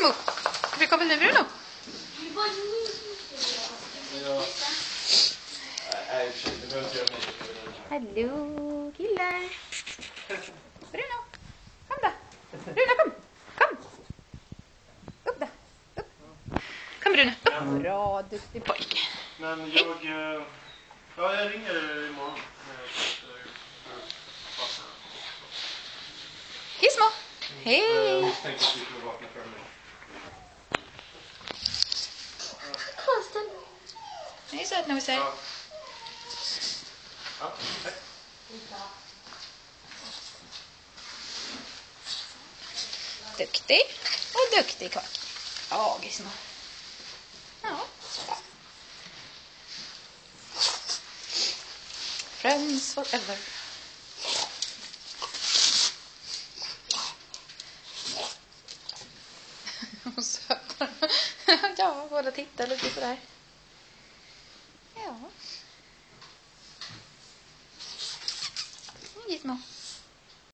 Gizmo, hur kommer nu Bruno? Hallå killar. Bruno, kom då. Bruno, kom. Kom. Upp då. Upp. Kom Bruno, upp. Bra, duktig pojke. Men jag ringer imorgon. Gizmo, hej. Jag misstänker att vi kommer vakna för mig. Hej sötnosar. Ja. Ja, hej. Duktig och duktig kvar. Ja, Gizmo. Ja. Friends forever. Och söta. Ja, båda tittar lite sådär. Ja. Gizmo.